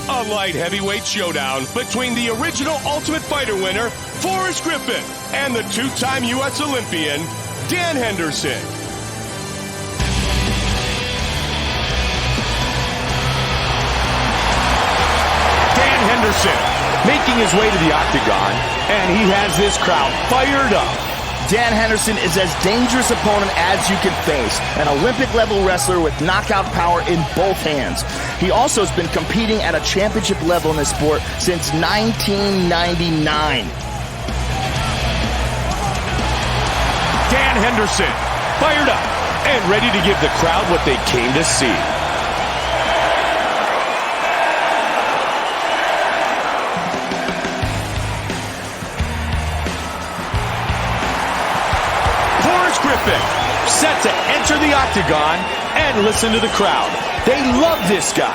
A light heavyweight showdown between the original Ultimate Fighter winner, Forrest Griffin, and the two-time U.S. Olympian, Dan Henderson. Dan Henderson making his way to the octagon, and he has this crowd fired up. Dan Henderson is as dangerous opponent as you can face, an Olympic-level wrestler with knockout power in both hands. He also has been competing at a championship level in this sport since 1999. Dan Henderson, fired up and ready to give the crowd what they came to see. Griffin set to enter the octagon, and listen to the crowd. They love this guy.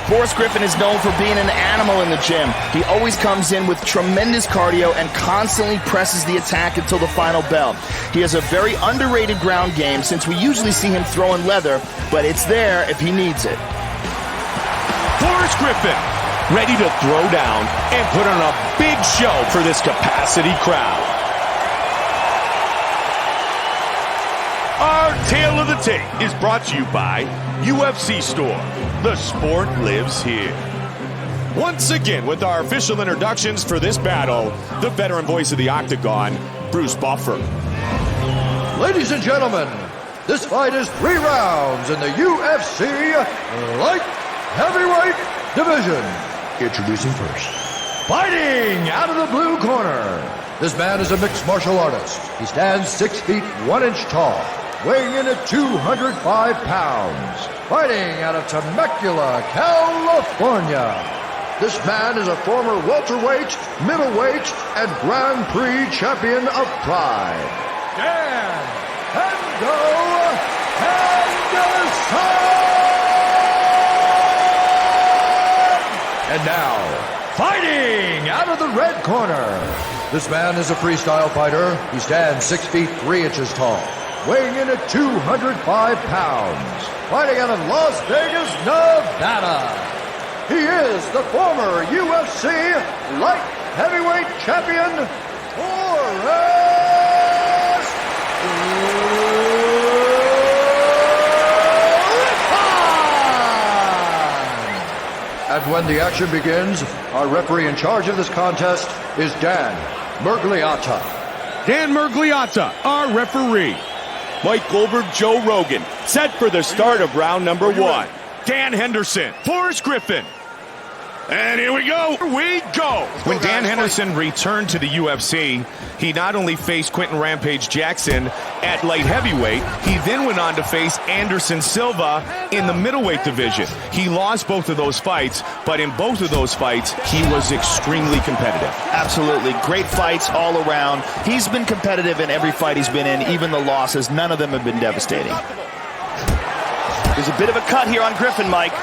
Forrest Griffin is known for being an animal in the gym. He always comes in with tremendous cardio and constantly presses the attack until the final bell. He has a very underrated ground game since we usually see him throwing leather, but it's there if he needs it. Forrest Griffin, ready to throw down and put on a big show for this capacity crowd. Our Tale of the Tape is brought to you by UFC Store. The sport lives here. Once again, with our official introductions for this battle, the veteran voice of the Octagon, Bruce Buffer. Ladies and gentlemen, this fight is 3 rounds in the UFC Light Heavyweight Division. Introducing first. Fighting out of the blue corner. This man is a mixed martial artist. He stands 6 feet 1 inch tall, weighing in at 205 pounds, fighting out of Temecula, California. This man is a former welterweight, middleweight, and Grand Prix champion of Pride. Dan Henderson! And now, fighting out of the red corner. This man is a freestyle fighter. He stands 6 feet 3 inches tall, weighing in at 205 pounds, fighting out of Las Vegas, Nevada. He is the former UFC Light Heavyweight Champion, Forrest Griffin. And when the action begins, our referee in charge of this contest is Dan Miragliotta. Dan Miragliotta, our referee. Mike Goldberg, Joe Rogan, set for the start of round number 1. Dan Henderson, Forrest Griffin. And here we go. Here we go. When Dan Henderson returned to the UFC, he not only faced Quentin Rampage Jackson at light heavyweight, he then went on to face Anderson Silva in the middleweight division. He lost both of those fights, but in both of those fights, he was extremely competitive. Absolutely. Great fights all around. He's been competitive in every fight he's been in, even the losses. None of them have been devastating. There's a bit of a cut here on Griffin, Mike.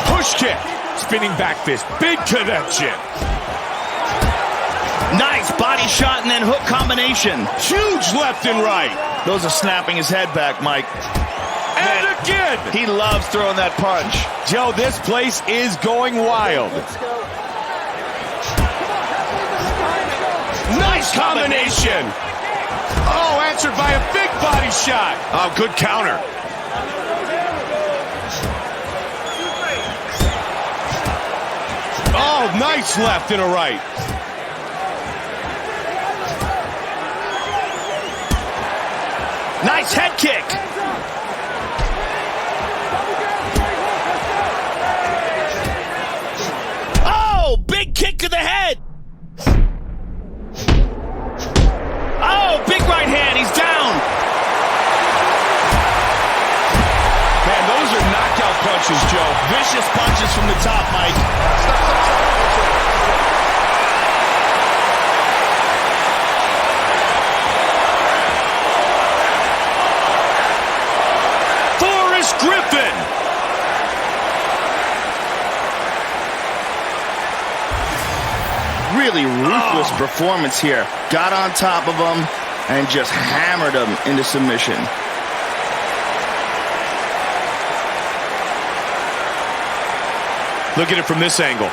Push kick, spinning back fist, big connection. Nice body shot and then hook combination. Huge left and right. Those are snapping his head back, Mike. And again. He loves throwing that punch. Joe, this place is going wild. Nice combination. Oh, answered by a big body shot. Oh, good counter. Oh, nice left and a right. Nice head kick. Oh, big kick to the head. Oh, big right hand. He's down. Man, those are knockout punches, Joe. Vicious punches from the top, Mike. Forrest Griffin. Really ruthless performance here. Got on top of him and just hammered him into submission. Look at it from this angle.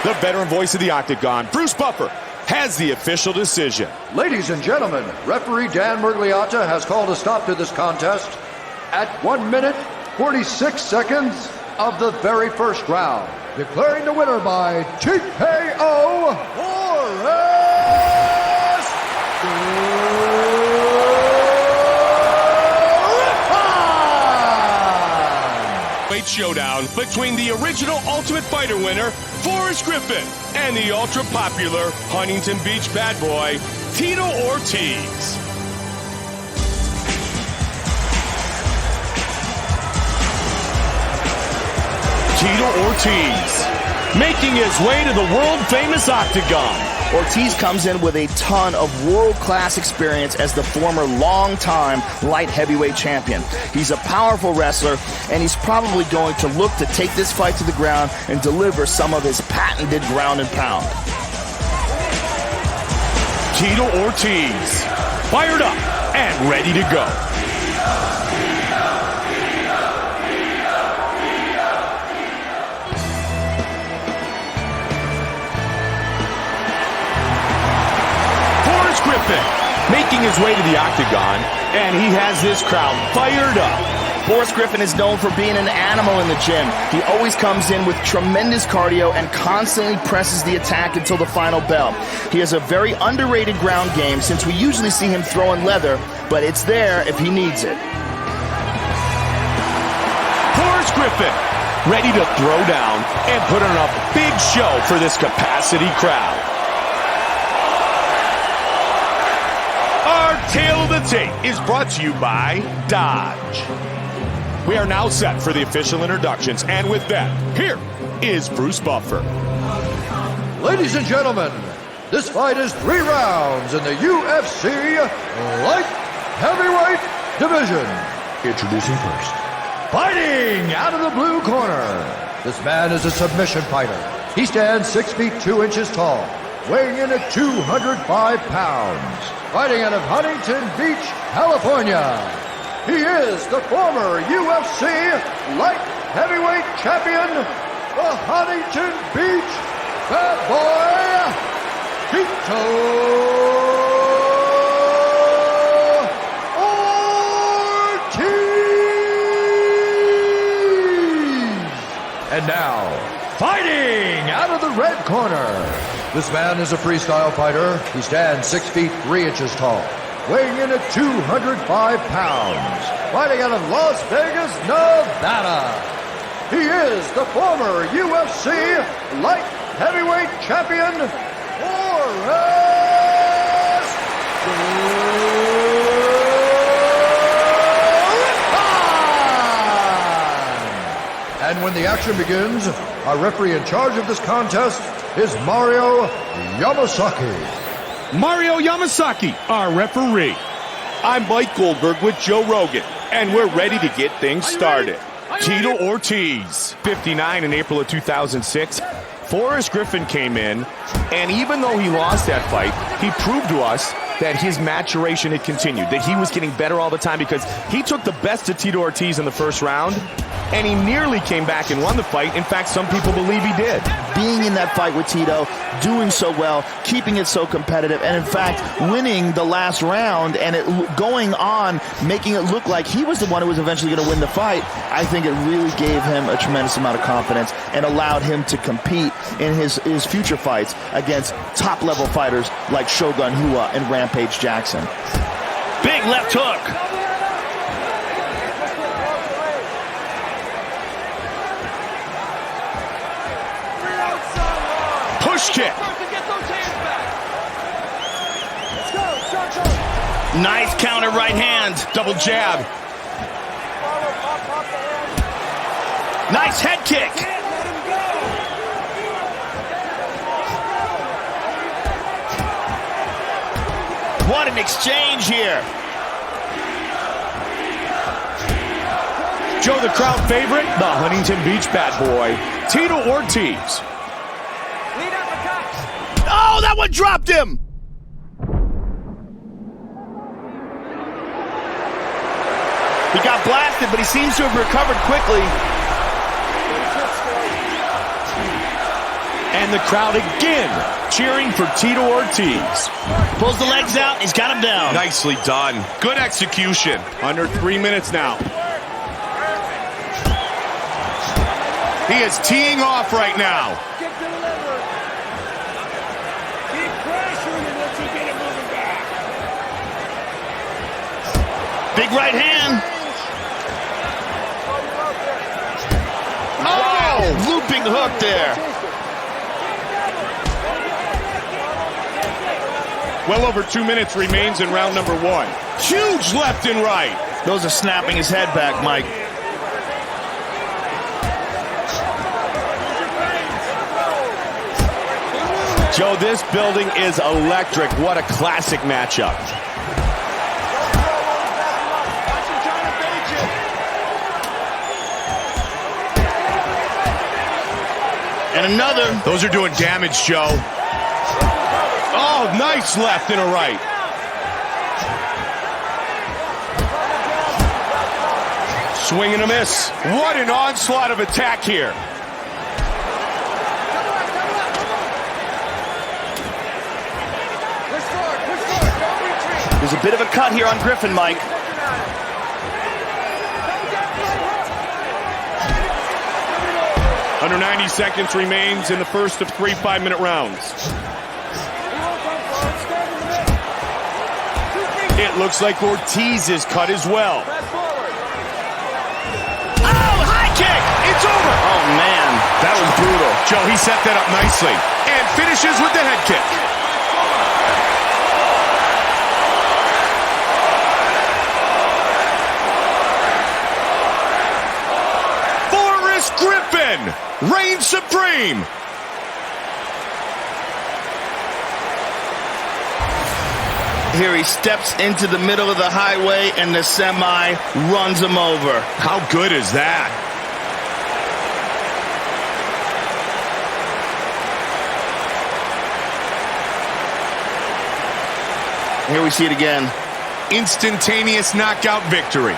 The veteran voice of the Octagon, Bruce Buffer, has the official decision. Ladies and gentlemen, referee Dan Murgliata has called a stop to this contest at 1 minute, 46 seconds of the very first round. Declaring the winner by TKO, Forrest Griffin! Great showdown between the original Ultimate Fighter winner, Forrest Griffin, and the ultra-popular Huntington Beach bad boy, Tito Ortiz. Tito Ortiz, making his way to the world-famous Octagon. Ortiz comes in with a ton of world-class experience as the former long-time light heavyweight champion. He's a powerful wrestler, and he's probably going to look to take this fight to the ground and deliver some of his patented ground and pound. Tito Ortiz, fired up and ready to go. Griffin making his way to the Octagon, and he has this crowd fired up. Forrest Griffin is known for being an animal in the gym. He always comes in with tremendous cardio and constantly presses the attack until the final bell. He has a very underrated ground game since we usually see him throwing leather, but it's there if he needs it. Forrest Griffin ready to throw down and put on a big show for this capacity crowd. Our Tale of the Tape is brought to you by Dodge. We are now set for the official introductions, and with that, here is Bruce Buffer. Ladies and gentlemen, this fight is 3 rounds in the UFC Light Heavyweight Division. Introducing first. Fighting out of the blue corner. This man is a submission fighter. He stands 6 feet 2 inches tall, weighing in at 205 pounds. Fighting out of Huntington Beach, California. He is the former UFC Light Heavyweight Champion, the Huntington Beach Bad Boy, Tito Ortiz. And now, fighting out of the red corner. This man is a freestyle fighter. He stands 6 feet 3 inches tall, weighing in at 205 pounds. Fighting out of Las Vegas, Nevada. He is the former UFC Light Heavyweight Champion, Forrest Griffin. And when the action begins, our referee in charge of this contest is Mario Yamasaki. Mario Yamasaki, our referee. I'm Mike Goldberg with Joe Rogan, and we're ready to get things started. Tito Ortiz, 59 in April of 2006. Forrest Griffin came in, and even though he lost that fight, he proved to us that his maturation had continued, that he was getting better all the time, because he took the best of Tito Ortiz in the first round, and he nearly came back and won the fight. In fact, some people believe he did. Being in that fight with Tito, doing so well, keeping it so competitive, and in fact, winning the last round, and it going on, making it look like he was the one who was eventually going to win the fight, I think it really gave him a tremendous amount of confidence and allowed him to compete in his future fights against top-level fighters like Shogun Rua and Rampage Jackson. Big left hook. Push kick. Nice counter right hand. Double jab. Nice head kick. What an exchange here. Joe, the crowd favorite, the Huntington Beach bad boy, Tito Ortiz. Oh, that one dropped him! He got blasted, but he seems to have recovered quickly. And the crowd again cheering for Tito Ortiz. Pulls the legs out, he's got him down. Nicely done. Good execution. Under 3 minutes now. He is teeing off right now. Keep pressuring him once you get him moving back. Big right hand. Oh, looping hook there. Well over 2 minutes remains in round number 1. Huge left and right. Those are snapping his head back, Mike. Joe, this building is electric. What a classic matchup. And another. Those are doing damage, Joe. Oh, nice left and a right. Swing and a miss. What an onslaught of attack here. There's a bit of a cut here on Griffin, Mike. Under 90 seconds remains in the first of 3 5-minute rounds. It looks like Ortiz is cut as well. Oh, high kick! It's over. Oh, man. That was brutal. Joe, he set that up nicely. And finishes with the head kick. Forrest Griffin reigns supreme. Here he steps into the middle of the highway and the semi runs him over. How good is that? Here we see it again. Instantaneous knockout victory.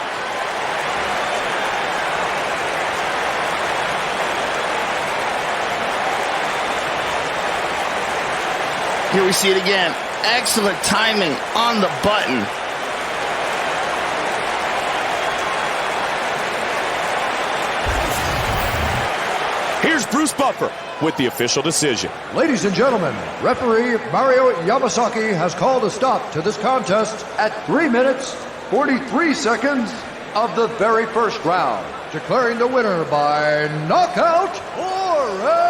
Here we see it again. Excellent timing on the button. Here's Bruce Buffer with the official decision. Ladies and gentlemen, referee Mario Yamasaki has called a stop to this contest at 3 minutes, 43 seconds of the very first round, declaring the winner by knockout, Forrest